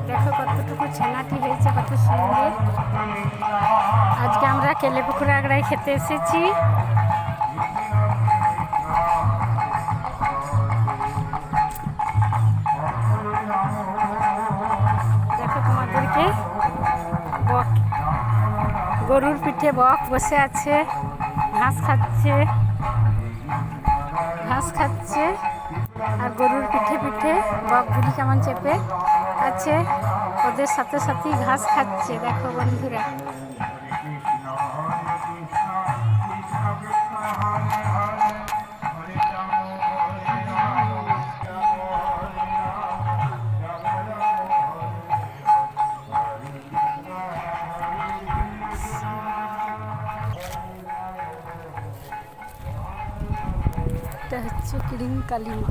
দেখো কতটুকু ছানাটি হয়েছে, কত সুন্দর। আজকে আমরা কেলেপুকুর আগ্রায় খেতে এসেছি। দেখো তোমাদেরকে বক, গরুর পিঠে বক বসে আছে, ঘাস খাচ্ছে, আর গরুর পিঠে পিঠে বকগুলি কেমন চেপে আছে, ওদের সাথে সাথেই ঘাস খাচ্ছে। দেখো বন্ধুরা, এটা হচ্ছে কিরিং কালী মা।